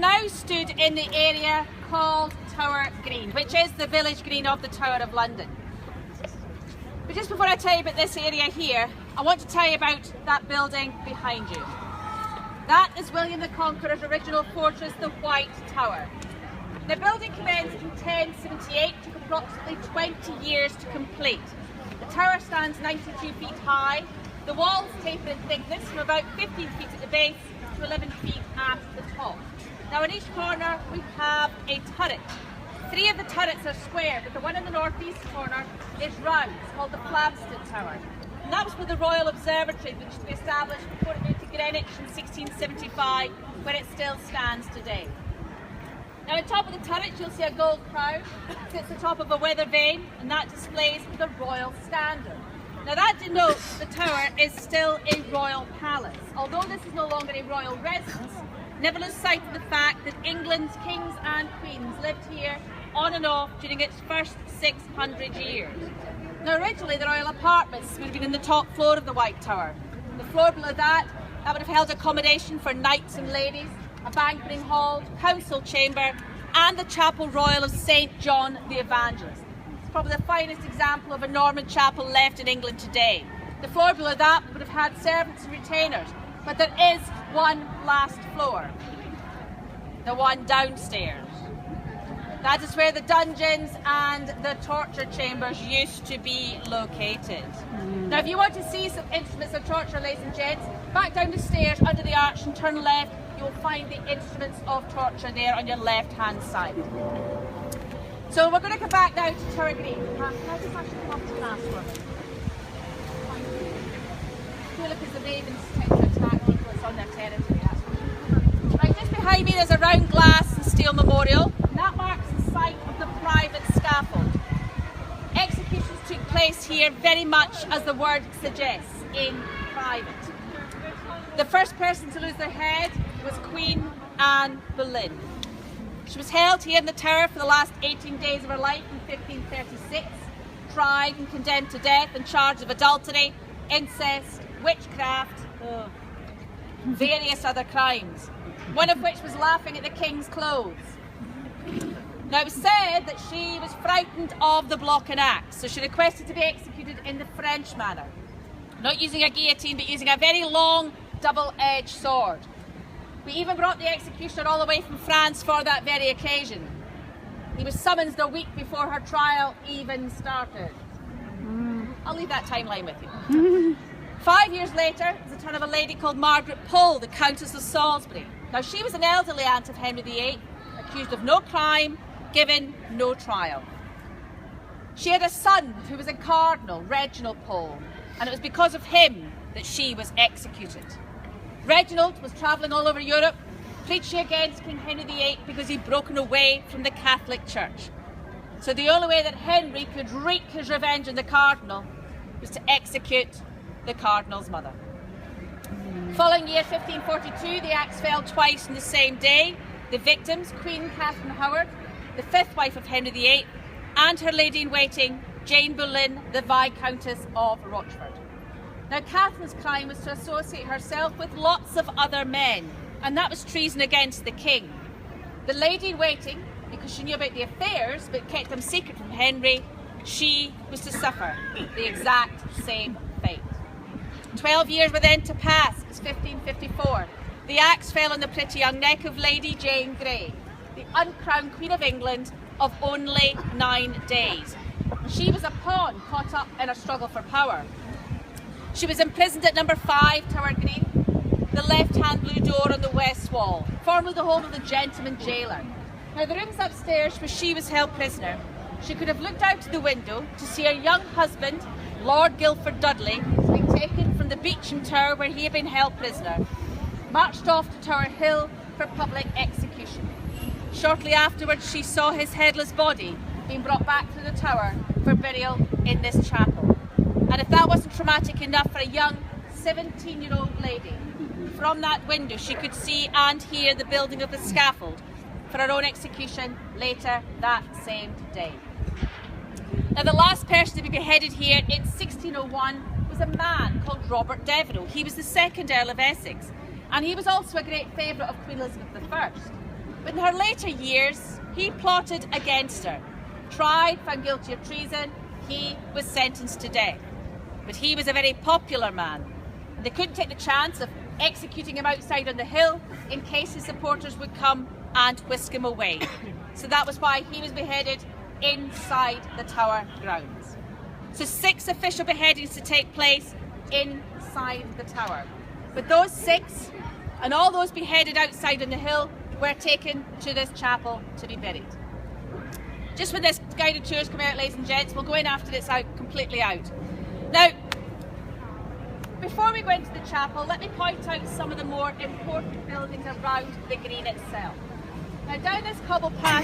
now stood in the area called Tower Green, which is the village green of the Tower of London. But just before I tell you about this area here, I want to tell you about that building behind you. That is William the Conqueror's original fortress, the White Tower. The building commenced in 1078, took approximately 20 years to complete. The tower stands 92 feet high. The walls taper in thickness from about 15 feet at the base to 11 feet at the top. Now in each corner we have a turret. 3 of the turrets are square, but the one in the northeast corner is round. It's called the Flamstead Tower. And that was for the Royal Observatory, which was established before it moved to Greenwich in 1675, where it still stands today. Now on top of the turret you'll see a gold crown. It sits atop of a weather vane, and that displays the royal standard. Now that denotes the tower is still a royal palace. Although this is no longer a royal residence, never lose sight of the fact that England's kings and queens lived here on and off during its first 600 years. Now originally the royal apartments would have been in the top floor of the White Tower. The floor below that would have held accommodation for knights and ladies, a banqueting hall, council chamber, and the Chapel Royal of St. John the Evangelist. It's probably the finest example of a Norman chapel left in England today. The floor below that would have had servants and retainers, but there is one last floor, the one downstairs. That is where the dungeons and the torture chambers used to be located. Now if you want to see some instruments of torture, ladies and gents, back down the stairs under the arch and turn left, you'll find the instruments of torture there on your left hand side. So we're going to come back now to Tower Green. Can I just actually come up to the last one? Tulip is the ravens tend to attack people that's on their territory. Right, just behind me there's a round glass and steel memorial. And that marks the site of the private scaffold. Executions took place here very much as the word suggests, in private. The first person to lose their head was Queen Anne Boleyn. She was held here in the tower for the last 18 days of her life in 1536, tried and condemned to death and charged of adultery, incest, witchcraft, various other crimes, one of which was laughing at the king's clothes. Now it was said that she was frightened of the block and axe, so she requested to be executed in the French manner, not using a guillotine but using a very long double-edged sword. We even brought the executioner all the way from France for that very occasion. He was summoned a week before her trial even started. I'll leave that timeline with you. 5 years later, there's the turn of a lady called Margaret Pole, the Countess of Salisbury. Now she was an elderly aunt of Henry VIII, accused of no crime, given no trial. She had a son who was a cardinal, Reginald Pole, and it was because of him that she was executed. Reginald was travelling all over Europe, preaching against King Henry VIII because he'd broken away from the Catholic Church. So the only way that Henry could wreak his revenge on the cardinal was to execute the cardinal's mother. Following year 1542, the axe fell twice on the same day. The victims, Queen Catherine Howard, the 5th wife of Henry VIII, and her lady-in-waiting, Jane Boleyn, the Viscountess of Rochford. Now Catherine's crime was to associate herself with lots of other men, and that was treason against the king. The lady-in-waiting, because she knew about the affairs but kept them secret from Henry, she was to suffer the exact same fate. 12 years were then to pass. It was 1554. The axe fell on the pretty young neck of Lady Jane Grey, the uncrowned Queen of England of only 9 days. She was a pawn caught up in a struggle for power. She was imprisoned at number 5 Tower Green, the left-hand blue door on the west wall, formerly the home of the gentleman jailer. Now the rooms upstairs where she was held prisoner, she could have looked out the window to see her young husband, Lord Guildford Dudley, being taken from the Beauchamp Tower where he had been held prisoner, marched off to Tower Hill for public execution. Shortly afterwards she saw his headless body being brought back to the tower for burial in this chapel. And if that wasn't traumatic enough for a young 17-year-old lady, from that window she could see and hear the building of the scaffold for her own execution later that same day. Now the last person to be beheaded here in 1601 was a man called Robert Devereux. He was the 2nd Earl of Essex, and he was also a great favourite of Queen Elizabeth I. But in her later years, he plotted against her. Tried, found guilty of treason, he was sentenced to death. But he was a very popular man. They couldn't take the chance of executing him outside on the hill in case his supporters would come and whisk him away. So that was why he was beheaded inside the Tower grounds. So 6 official beheadings to take place inside the Tower. But those 6 and all those beheaded outside on the hill were taken to this chapel to be buried. Just when this guided tours come out, ladies and gents, we'll go in after it's out completely out. Now, before we go into the chapel, let me point out some of the more important buildings around the green itself. Now, down this cobble path